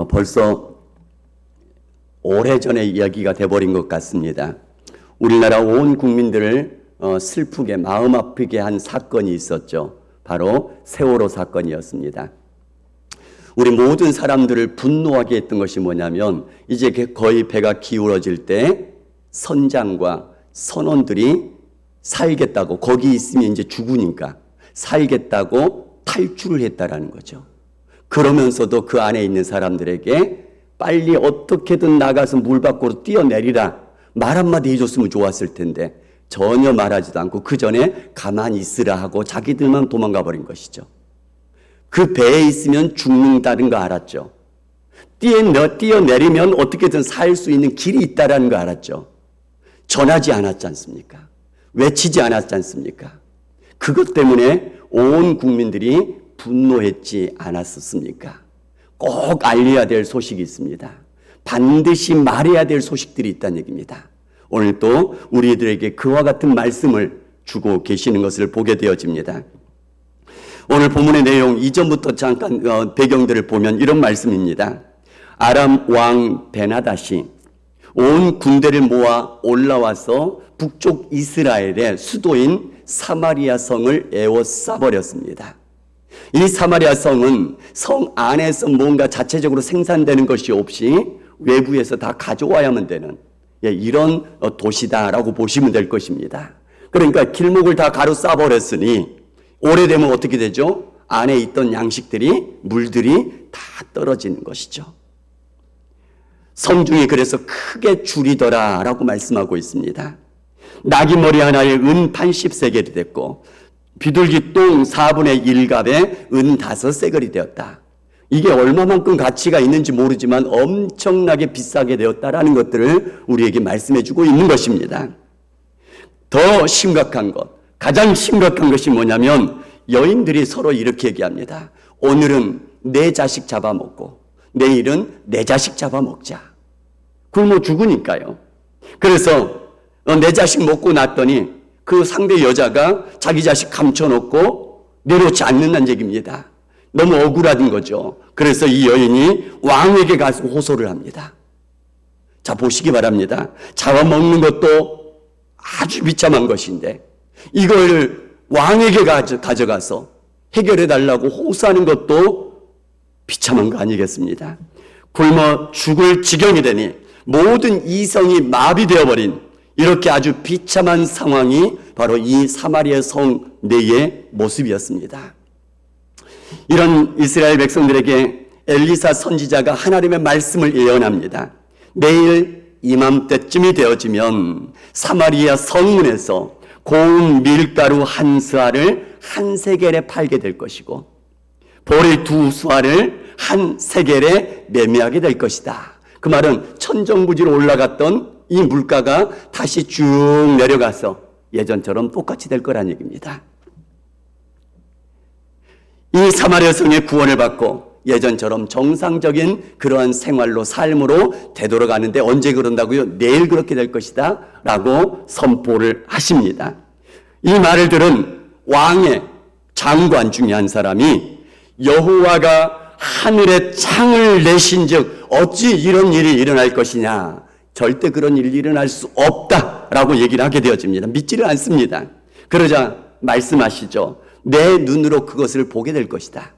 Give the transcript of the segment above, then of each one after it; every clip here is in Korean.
벌써 오래전의 이야기가 돼버린 것 같습니다. 우리나라 온 국민들을 슬프게 마음 아프게 한 사건이 있었죠. 바로 세월호 사건이었습니다. 우리 모든 사람들을 분노하게 했던 것이 뭐냐면 이제 거의 배가 기울어질 때 선장과 선원들이 살겠다고, 거기 있으면 이제 죽으니까 살겠다고 탈출을 했다라는 거죠. 그러면서도 그 안에 있는 사람들에게 빨리 어떻게든 나가서 물 밖으로 뛰어내리라 말 한마디 해줬으면 좋았을 텐데 전혀 말하지도 않고 그 전에 가만히 있으라 하고 자기들만 도망가 버린 것이죠. 그 배에 있으면 죽는다는 거 알았죠. 뛰어내리면 어떻게든 살 수 있는 길이 있다는 거 알았죠. 전하지 않았지 않습니까? 외치지 않았지 않습니까? 그것 때문에 온 국민들이 분노했지 않았었습니까? 꼭 알려야 될 소식이 있습니다. 반드시 말해야 될 소식들이 있다는 얘기입니다. 오늘 또 우리들에게 그와 같은 말씀을 주고 계시는 것을 보게 되어집니다. 오늘 본문의 내용 이전부터 잠깐 배경들을 보면 이런 말씀입니다. 아람 왕 베나닷이 온 군대를 모아 올라와서 북쪽 이스라엘의 수도인 사마리아 성을 에워싸버렸습니다. 이 사마리아 성은 성 안에서 뭔가 자체적으로 생산되는 것이 없이 외부에서 다 가져와야만 되는 이런 도시다라고 보시면 될 것입니다. 그러니까 길목을 다 가로 싸버렸으니 오래되면 어떻게 되죠? 안에 있던 양식들이, 물들이 다 떨어지는 것이죠. 성중이 그래서 크게 줄이더라 라고 말씀하고 있습니다. 나귀 머리 하나에 은 80세겔이 됐고 비둘기 똥 4분의 1갑에 은 5세겔이 되었다. 이게 얼마만큼 가치가 있는지 모르지만 엄청나게 비싸게 되었다라는 것들을 우리에게 말씀해 주고 있는 것입니다. 더 심각한 것, 가장 심각한 것이 뭐냐면 여인들이 서로 이렇게 얘기합니다. 오늘은 내 자식 잡아먹고 내일은 내 자식 잡아먹자. 굶어 죽으니까요. 그래서 내 자식 먹고 났더니 그 상대 여자가 자기 자식 감춰놓고 내놓지 않는다는 얘기입니다. 너무 억울한 거죠. 그래서 이 여인이 왕에게 가서 호소를 합니다. 자, 보시기 바랍니다. 잡아먹는 것도 아주 비참한 것인데 이걸 왕에게 가져가서 해결해 달라고 호소하는 것도 비참한 거 아니겠습니까? 굶어 죽을 지경이 되니 모든 이성이 마비되어 버린 이렇게 아주 비참한 상황이 바로 이 사마리아 성 내의 모습이었습니다. 이런 이스라엘 백성들에게 엘리사 선지자가 하나님의 말씀을 예언합니다. 내일 이맘때쯤이 되어지면 사마리아 성문에서 고운 밀가루 한 스아를 한 세겔에 팔게 될 것이고 보리 2수아를 한 세겔에 매매하게 될 것이다. 그 말은 천정부지로 올라갔던 이 물가가 다시 쭉 내려가서 예전처럼 똑같이 될 거란 얘기입니다. 이 사마리아 성의 구원을 받고 예전처럼 정상적인 그러한 생활로 삶으로 되돌아가는데 언제 그런다고요? 내일 그렇게 될 것이다 라고 선포를 하십니다. 이 말을 들은 왕의 장관 중에 한 사람이 여호와가 하늘에 창을 내신즉 어찌 이런 일이 일어날 것이냐, 절대 그런 일이 일어날 수 없다라고 얘기를 하게 되어집니다. 믿지를 않습니다. 그러자 말씀하시죠. 내 눈으로 그것을 보게 될 것이다.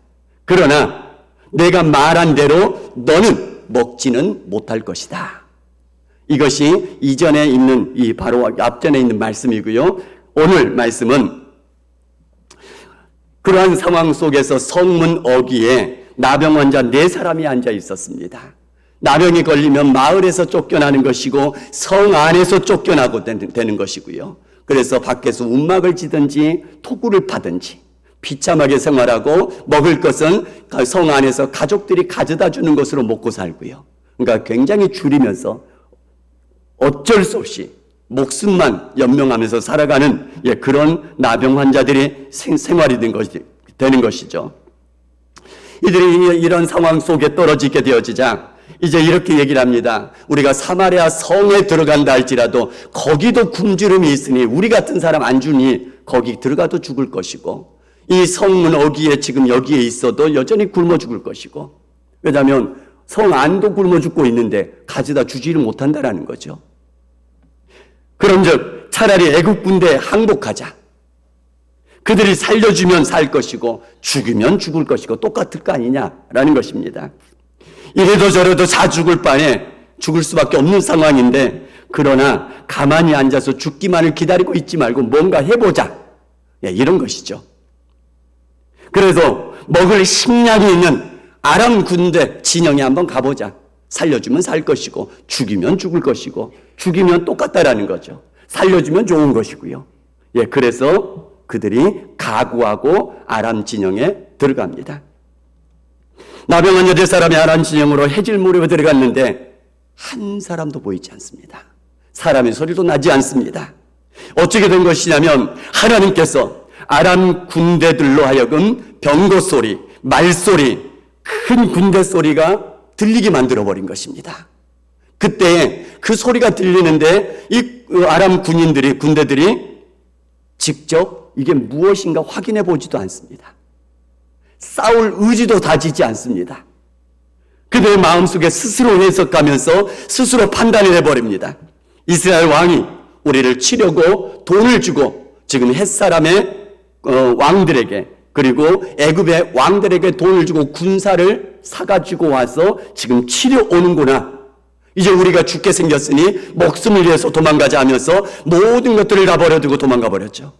그러나 내가 말한 대로 너는 먹지는 못할 것이다. 이것이 이전에 있는 이 바로 앞전에 있는 말씀이고요. 오늘 말씀은 그러한 상황 속에서 성문 어귀에 나병 환자 4사람이 앉아 있었습니다. 나병이 걸리면 마을에서 쫓겨나는 것이고 성 안에서 쫓겨나고 되는 것이고요. 그래서 밖에서 움막을 지든지 토구를 파든지 비참하게 생활하고 먹을 것은 성 안에서 가족들이 가져다 주는 것으로 먹고 살고요. 그러니까 굉장히 줄이면서 어쩔 수 없이 목숨만 연명하면서 살아가는 그런 나병 환자들의 생활이 되는 것이죠. 이들이 이런 상황 속에 떨어지게 되어지자 이제 이렇게 얘기를 합니다. 우리가 사마리아 성에 들어간다 할지라도 거기도 굶주림이 있으니 우리 같은 사람 안 주니 거기 들어가도 죽을 것이고 이 성문 어귀에 지금 여기에 있어도 여전히 굶어 죽을 것이고 왜냐하면 성 안도 굶어 죽고 있는데 가져다 주지를 못한다라는 거죠. 그런즉 차라리 애국 군대에 항복하자. 그들이 살려주면 살 것이고 죽이면 죽을 것이고 똑같을 거 아니냐라는 것입니다. 이래도 저래도 다 죽을 바에 죽을 수밖에 없는 상황인데, 그러나 가만히 앉아서 죽기만을 기다리고 있지 말고 뭔가 해보자. 이런 것이죠. 그래서 먹을 식량이 있는 아람 군대 진영에 한번 가보자. 살려주면 살 것이고 죽이면 죽을 것이고 죽이면 똑같다라는 거죠. 살려주면 좋은 것이고요. 그래서 그들이 각오하고 아람 진영에 들어갑니다. 나병한 여덟 사람이 아람 진영으로 해질 무렵에 들어갔는데 한 사람도 보이지 않습니다. 사람의 소리도 나지 않습니다. 어떻게 된 것이냐면 하나님께서 아람 군대들로 하여금 병거 소리, 말소리, 큰 군대 소리가 들리게 만들어버린 것입니다. 그때 그 소리가 들리는데 이 아람 군대들이 직접 이게 무엇인가 확인해 보지도 않습니다. 싸울 의지도 다지지 않습니다. 그들의 마음속에 스스로 해석하면서 스스로 판단을 해버립니다. 이스라엘 왕이 우리를 치려고 돈을 주고 지금 햇사람의 왕들에게 그리고 애굽의 왕들에게 돈을 주고 군사를 사가지고 와서 지금 치려 오는구나. 이제 우리가 죽게 생겼으니 목숨을 위해서 도망가자 하면서 모든 것들을 다 버려두고 도망가 버렸죠.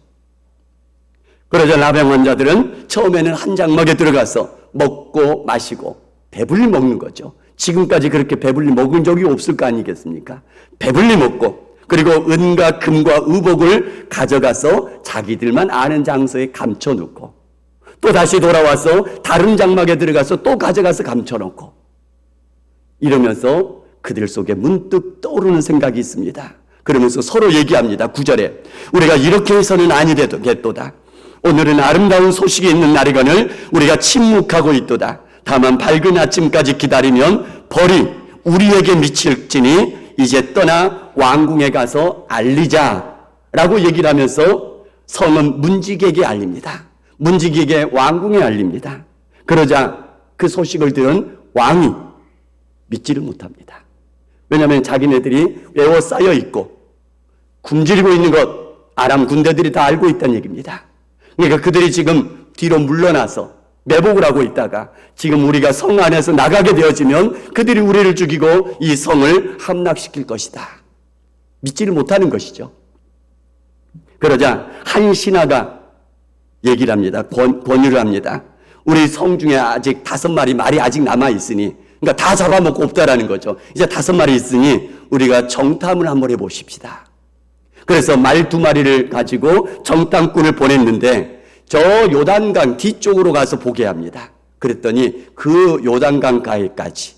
그러자 나병 환자들은 처음에는 한 장막에 들어가서 먹고 마시고 배불리 먹는 거죠. 지금까지 그렇게 배불리 먹은 적이 없을 거 아니겠습니까? 배불리 먹고 그리고 은과 금과 의복을 가져가서 자기들만 아는 장소에 감춰놓고 또 다시 돌아와서 다른 장막에 들어가서 또 가져가서 감춰놓고 이러면서 그들 속에 문득 떠오르는 생각이 있습니다. 그러면서 서로 얘기합니다. 9절에 우리가 이렇게 해서는 아니되겠도다. 오늘은 아름다운 소식이 있는 날이거늘 우리가 침묵하고 있도다. 다만 밝은 아침까지 기다리면 벌이 우리에게 미칠지니 이제 떠나 왕궁에 가서 알리자라고 얘기를 하면서 성은 문지기에게 알립니다. 문지기에게 왕궁에 알립니다. 그러자 그 소식을 들은 왕이 믿지를 못합니다. 왜냐하면 자기네들이 에워싸여 있고 굶주리고 있는 것 아람 군대들이 다 알고 있다는 얘기입니다. 그러니까 그들이 지금 뒤로 물러나서 매복을 하고 있다가 지금 우리가 성 안에서 나가게 되어지면 그들이 우리를 죽이고 이 성을 함락시킬 것이다. 믿지를 못하는 것이죠. 그러자 한 신하가 얘기를 합니다. 권유를 합니다. 우리 성 중에 아직 5마리 말이 아직 남아있으니 그러니까 다 잡아먹고 없다라는 거죠. 이제 5마리 있으니 우리가 정탐을 한번 해보십시다. 그래서 말 2마리를 가지고 정탐꾼을 보냈는데 저 요단강 뒤쪽으로 가서 보게 합니다. 그랬더니 그 요단강 가에까지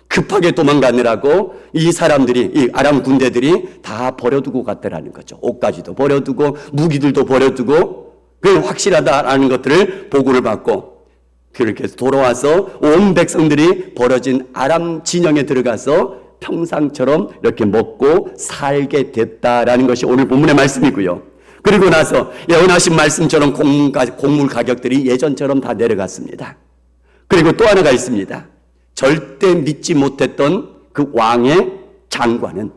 급하게 도망가느라고 이 사람들이 이 아람 군대들이 다 버려두고 갔다라는 거죠. 옷가지도 버려두고 무기들도 버려두고 그게 확실하다라는 것들을 보고를 받고 그렇게 해서 돌아와서 온 백성들이 벌어진 아람 진영에 들어가서 평상처럼 이렇게 먹고 살게 됐다라는 것이 오늘 본문의 말씀이고요. 그리고 나서 예언하신 말씀처럼 곡물 가격들이 예전처럼 다 내려갔습니다. 그리고 또 하나가 있습니다. 절대 믿지 못했던 그 왕의 장관은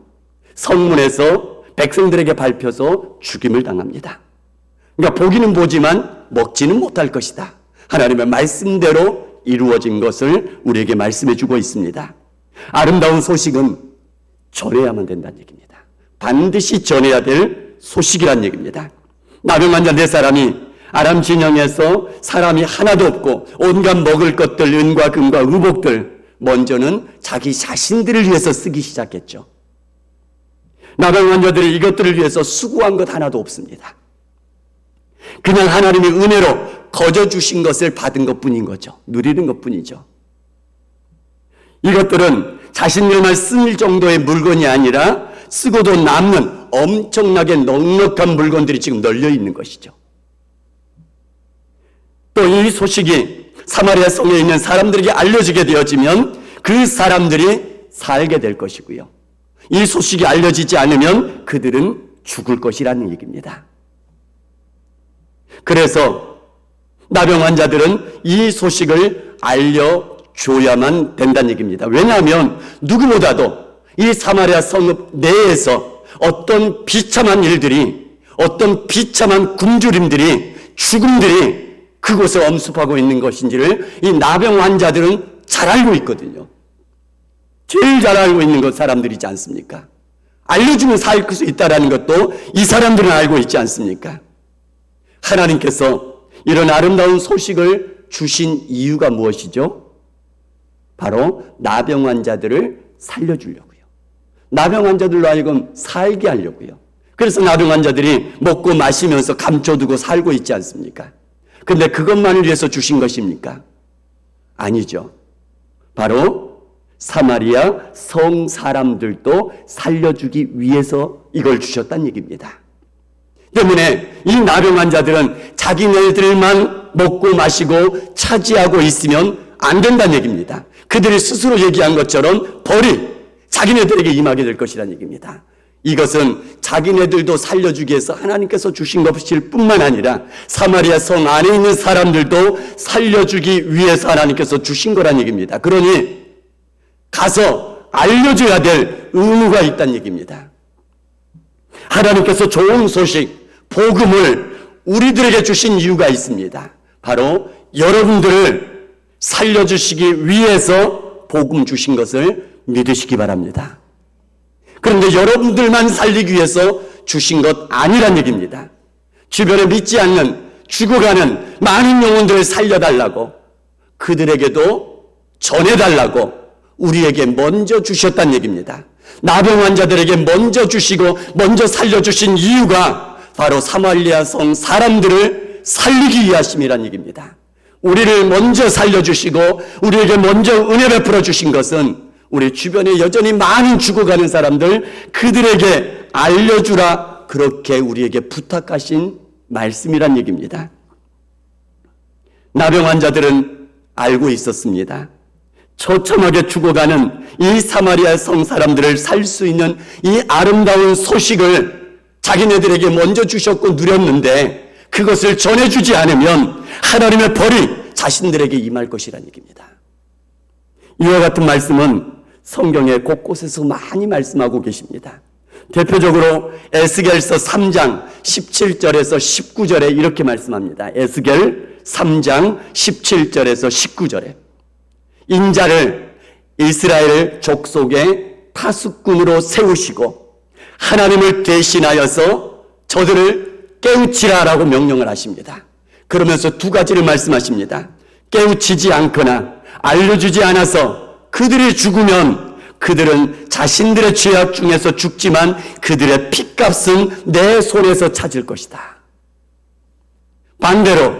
성문에서 백성들에게 밟혀서 죽임을 당합니다. 그러니까 보기는 보지만 먹지는 못할 것이다. 하나님의 말씀대로 이루어진 것을 우리에게 말씀해 주고 있습니다. 아름다운 소식은 전해야만 된다는 얘기입니다. 반드시 전해야 될 소식이란 얘기입니다. 나병 환자 4사람이 아람 진영에서 사람이 하나도 없고 온갖 먹을 것들, 은과 금과 의복들 먼저는 자기 자신들을 위해서 쓰기 시작했죠. 나병 환자들이 이것들을 위해서 수고한 것 하나도 없습니다. 그냥 하나님의 은혜로 거저 주신 것을 받은 것뿐인 거죠. 누리는 것뿐이죠. 이것들은 자신들만 쓸 정도의 물건이 아니라 쓰고도 남는 엄청나게 넉넉한 물건들이 지금 널려 있는 것이죠. 또 이 소식이 사마리아 성에 있는 사람들에게 알려지게 되어지면 그 사람들이 살게 될 것이고요. 이 소식이 알려지지 않으면 그들은 죽을 것이라는 얘기입니다. 그래서 나병 환자들은 이 소식을 알려 줘야만 된다는 얘기입니다. 왜냐하면 누구보다도 이 사마리아 성읍 내에서 어떤 비참한 일들이, 어떤 비참한 굶주림들이, 죽음들이 그곳에 엄습하고 있는 것인지를 이 나병 환자들은 잘 알고 있거든요. 제일 잘 알고 있는 것 사람들이지 않습니까? 알려주면 살 수 있다는 것도 이 사람들은 알고 있지 않습니까? 하나님께서 이런 아름다운 소식을 주신 이유가 무엇이죠? 바로 나병 환자들을 살려주려고요. 나병 환자들로 하여금 살게 하려고요. 그래서 나병 환자들이 먹고 마시면서 감춰두고 살고 있지 않습니까? 근데 그것만을 위해서 주신 것입니까? 아니죠. 바로 사마리아 성 사람들도 살려주기 위해서 이걸 주셨다는 얘기입니다. 때문에 이 나병 환자들은 자기네들만 먹고 마시고 차지하고 있으면 안 된다는 얘기입니다. 그들이 스스로 얘기한 것처럼 벌이 자기네들에게 임하게 될 것이라는 얘기입니다. 이것은 자기네들도 살려주기 위해서 하나님께서 주신 것일 뿐만 아니라 사마리아 성 안에 있는 사람들도 살려주기 위해서 하나님께서 주신 거란 얘기입니다. 그러니 가서 알려줘야 될 의무가 있다는 얘기입니다. 하나님께서 좋은 소식, 복음을 우리들에게 주신 이유가 있습니다. 바로 여러분들을 살려주시기 위해서 복음 주신 것을 믿으시기 바랍니다. 그런데 여러분들만 살리기 위해서 주신 것 아니란 얘기입니다. 주변에 믿지 않는, 죽어가는 많은 영혼들을 살려달라고, 그들에게도 전해달라고 우리에게 먼저 주셨다는 얘기입니다. 나병 환자들에게 먼저 주시고 먼저 살려주신 이유가 바로 사마리아 성 사람들을 살리기 위하심이란 얘기입니다. 우리를 먼저 살려주시고 우리에게 먼저 은혜 베풀어 주신 것은 우리 주변에 여전히 많은 죽어가는 사람들, 그들에게 알려주라, 그렇게 우리에게 부탁하신 말씀이란 얘기입니다. 나병 환자들은 알고 있었습니다. 처참하게 죽어가는 이 사마리아 성 사람들을 살 수 있는 이 아름다운 소식을 자기네들에게 먼저 주셨고 누렸는데 그것을 전해주지 않으면 하나님의 벌이 자신들에게 임할 것이라는 얘기입니다. 이와 같은 말씀은 성경에 곳곳에서 많이 말씀하고 계십니다. 대표적으로 에스겔서 3장 17절에서 19절에 이렇게 말씀합니다. 에스겔 3장 17절에서 19절에 인자를 이스라엘 족속의 파수꾼으로 세우시고 하나님을 대신하여서 저들을 깨우치라라고 명령을 하십니다. 그러면서 두 가지를 말씀하십니다. 깨우치지 않거나 알려주지 않아서 그들이 죽으면 그들은 자신들의 죄악 중에서 죽지만 그들의 핏값은 내 손에서 찾을 것이다. 반대로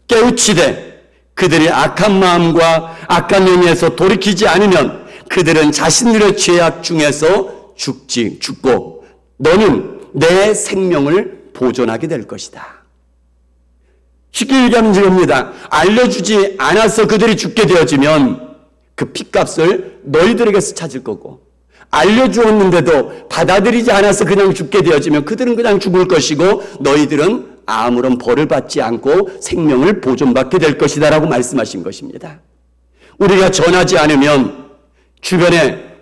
깨우치되 그들이 악한 마음과 악한 영에서 돌이키지 않으면 그들은 자신들의 죄악 중에서 죽고 너는 내 생명을 보존하게 될 것이다. 쉽게 얘기하면 이겁니다. 알려주지 않아서 그들이 죽게 되어지면 그 핏값을 너희들에게서 찾을 거고, 알려주었는데도 받아들이지 않아서 그냥 죽게 되어지면 그들은 그냥 죽을 것이고 너희들은 아무런 벌을 받지 않고 생명을 보존받게 될 것이다 라고 말씀하신 것입니다. 우리가 전하지 않으면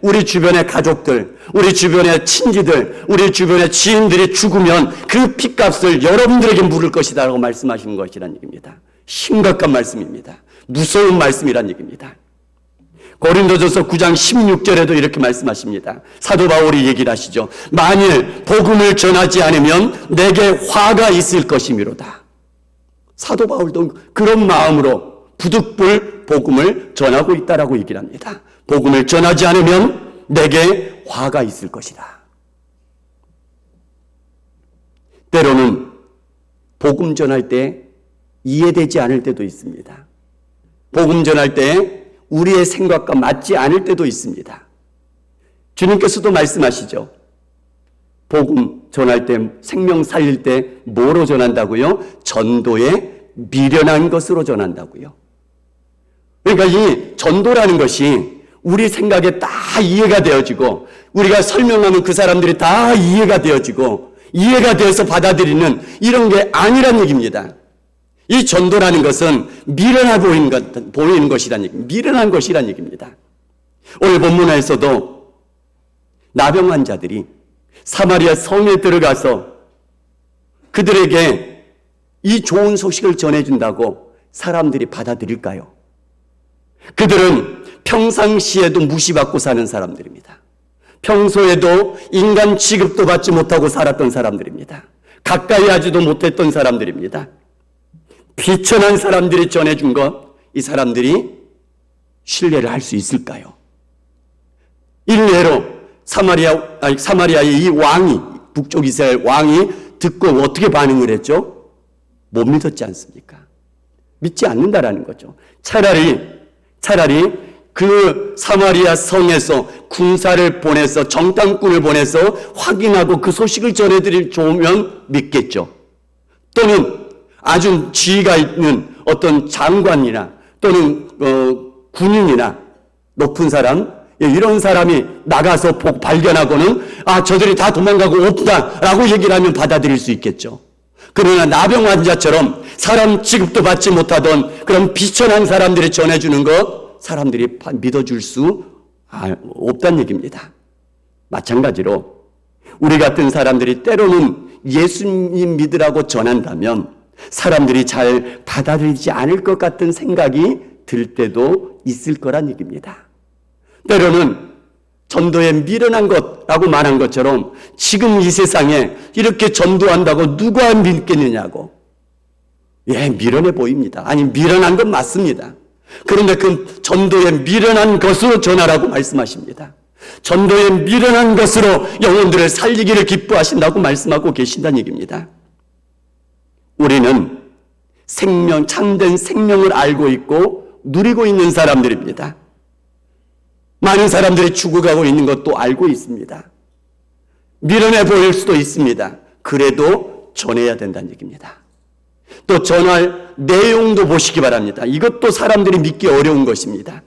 우리 주변의 가족들, 우리 주변의 친지들, 우리 주변의 지인들이 죽으면 그 핏값을 여러분들에게 물을 것이다 라고 말씀하신 것이란 얘기입니다. 심각한 말씀입니다. 무서운 말씀이란 얘기입니다. 고린도전서 9장 16절에도 이렇게 말씀하십니다. 사도 바울이 얘기를 하시죠. 만일 복음을 전하지 않으면 내게 화가 있을 것이미로다. 사도 바울도 그런 마음으로 부득불 복음을 전하고 있다라고 얘기를 합니다. 복음을 전하지 않으면 내게 화가 있을 것이다. 때로는 복음 전할 때 이해되지 않을 때도 있습니다. 복음 전할 때 우리의 생각과 맞지 않을 때도 있습니다. 주님께서도 말씀하시죠. 복음 전할 때, 생명 살릴 때 뭐로 전한다고요? 전도에 미련한 것으로 전한다고요. 그러니까 이 전도라는 것이 우리 생각에 다 이해가 되어지고 우리가 설명하면 그 사람들이 다 이해가 되어지고 이해가 되어서 받아들이는 이런 게 아니란 얘기입니다. 이 전도라는 것은 미련해 보이는 것이란 얘기, 미련한 것이란 얘기입니다. 오늘 본문에서도 나병 환자들이 사마리아 성에 들어가서 그들에게 이 좋은 소식을 전해준다고 사람들이 받아들일까요? 그들은 평상시에도 무시받고 사는 사람들입니다. 평소에도 인간 취급도 받지 못하고 살았던 사람들입니다. 가까이 하지도 못했던 사람들입니다. 비천한 사람들이 전해준 것, 이 사람들이 신뢰를 할 수 있을까요? 일례로 사마리아의 이 왕이, 북쪽 이스라엘 왕이 듣고 어떻게 반응을 했죠? 못 믿었지 않습니까? 믿지 않는다라는 거죠. 차라리 그 사마리아 성에서 군사를 보내서, 정탐꾼을 보내서 확인하고 그 소식을 전해드릴 좋으면 믿겠죠. 또는 아주 지위가 있는 어떤 장관이나 또는 군인이나 높은 사람, 이런 사람이 나가서 발견하고는 저들이 다 도망가고 없다라고 얘기를 하면 받아들일 수 있겠죠. 그러나 나병 환자처럼 사람 취급도 받지 못하던 그런 비천한 사람들이 전해주는 것, 사람들이 믿어줄 수 없다는 얘기입니다. 마찬가지로 우리 같은 사람들이 때로는 예수님 믿으라고 전한다면 사람들이 잘 받아들이지 않을 것 같은 생각이 들 때도 있을 거란 얘기입니다. 때로는 전도에 미련한 것라고 말한 것처럼 지금 이 세상에 이렇게 전도한다고 누가 믿겠느냐고. 미련해 보입니다. 아니, 미련한 건 맞습니다. 그런데 그 전도에 미련한 것으로 전하라고 말씀하십니다. 전도에 미련한 것으로 영혼들을 살리기를 기뻐하신다고 말씀하고 계신다는 얘기입니다. 우리는 참된 생명을 알고 있고 누리고 있는 사람들입니다. 많은 사람들이 죽어가고 있는 것도 알고 있습니다. 미련해 보일 수도 있습니다. 그래도 전해야 된다는 얘기입니다. 또 전할 내용도 보시기 바랍니다. 이것도 사람들이 믿기 어려운 것입니다.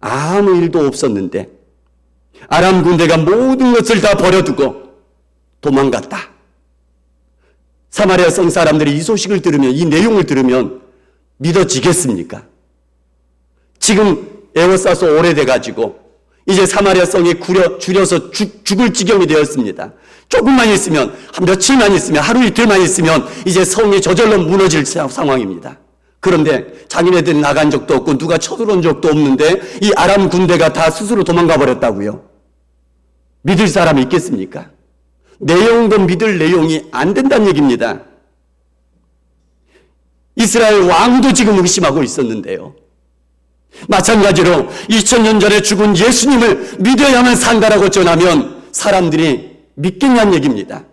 아무 일도 없었는데 아람 군대가 모든 것을 다 버려두고 도망갔다. 사마리아 성 사람들이 이 소식을 들으면, 이 내용을 들으면 믿어지겠습니까? 지금 에워싸서 오래돼가지고 이제 사마리아 성이 줄여서 죽을 지경이 되었습니다. 조금만 있으면, 며칠만 있으면, 하루 이틀만 있으면 이제 성이 저절로 무너질 상황입니다. 그런데 자기네들이 나간 적도 없고 누가 쳐들어온 적도 없는데 이 아람 군대가 다 스스로 도망가 버렸다고요. 믿을 사람이 있겠습니까? 내용도 믿을 내용이 안 된다는 얘기입니다. 이스라엘 왕도 지금 의심하고 있었는데요. 마찬가지로 2000년 전에 죽은 예수님을 믿어야만 산다라고 전하면 사람들이 믿겠냐는 얘기입니다.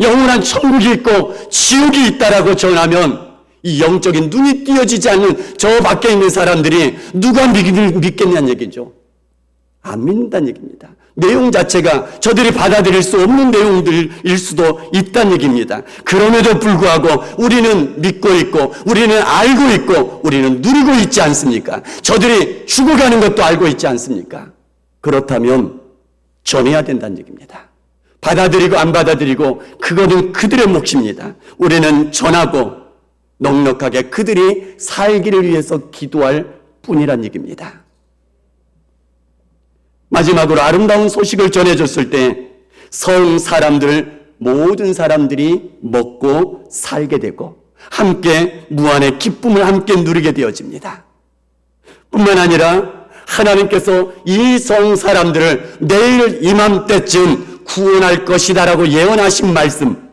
영원한 천국이 있고 지옥이 있다라고 전하면 이 영적인 눈이 띄어지지 않는 저 밖에 있는 사람들이 누가 믿겠냐는 얘기죠. 안 믿는다는 얘기입니다. 내용 자체가 저들이 받아들일 수 없는 내용들일 수도 있다는 얘기입니다. 그럼에도 불구하고 우리는 믿고 있고 우리는 알고 있고 우리는 누리고 있지 않습니까? 저들이 죽어가는 것도 알고 있지 않습니까? 그렇다면 전해야 된다는 얘기입니다. 받아들이고 안 받아들이고 그거는 그들의 몫입니다. 우리는 전하고 넉넉하게 그들이 살기를 위해서 기도할 뿐이란 얘기입니다. 마지막으로 아름다운 소식을 전해줬을 때 성 사람들, 모든 사람들이 먹고 살게 되고 함께 무한의 기쁨을 함께 누리게 되어집니다. 뿐만 아니라 하나님께서 이 성 사람들을 내일 이맘때쯤 구원할 것이다라고 예언하신 말씀,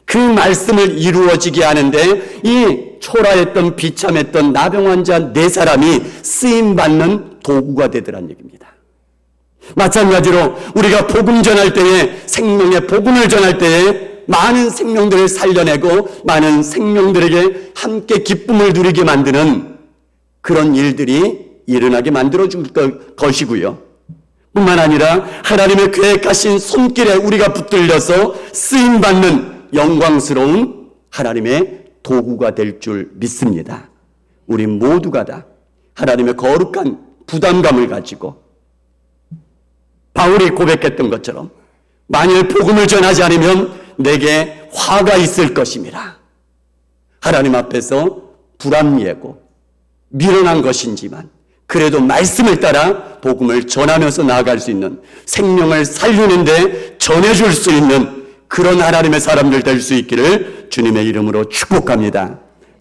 그 말씀을 이루어지게 하는데 이 초라했던 비참했던 나병 환자 4사람이 쓰임받는 도구가 되더란 얘기입니다. 마찬가지로 우리가 복음 전할 때에, 생명의 복음을 전할 때에 많은 생명들을 살려내고 많은 생명들에게 함께 기쁨을 누리게 만드는 그런 일들이 일어나게 만들어줄 것이고요. 뿐만 아니라 하나님의 계획하신 손길에 우리가 붙들려서 쓰임받는 영광스러운 하나님의 도구가 될 줄 믿습니다. 우리 모두가 다 하나님의 거룩한 부담감을 가지고 바울이 고백했던 것처럼 만일 복음을 전하지 않으면 내게 화가 있을 것임이라. 하나님 앞에서 불합리하고 미련한 것인지만 그래도 말씀을 따라 복음을 전하면서 나아갈 수 있는, 생명을 살리는데 전해줄 수 있는 그런 하나님의 사람들 될 수 있기를 주님의 이름으로 축복합니다.